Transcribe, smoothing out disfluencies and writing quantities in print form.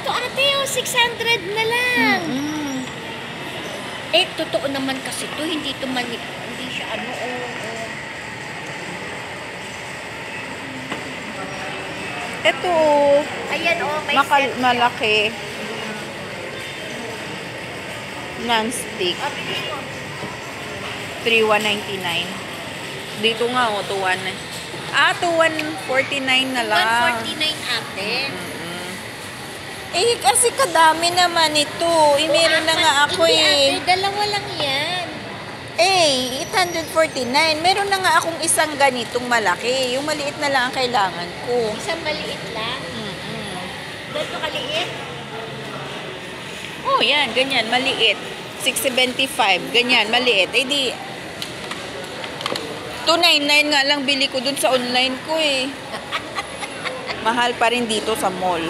Ito ate, oh, 600 na lang. Eh, totoo naman kasi to, hindi to hindi siya ano, Ito, Ayan, oh, may set. malaki. Non-stick. 3,199. Dito nga, oh, 2,1. 2,149 na lang. 149 ate. Eh, kasi kadami naman ito. Eh, meron na nga ako Hindi ate, dalawa lang yan. 849. Meron na nga akong isang ganitong malaki. Yung maliit na lang ang kailangan ko. Isang maliit lang. Ganito kaliit? Oh, yan. Ganyan. Maliit. 675. Ganyan. Maliit. Eh, di... 299 nga lang bili ko dun sa online ko eh. Mahal pa rin dito sa mall.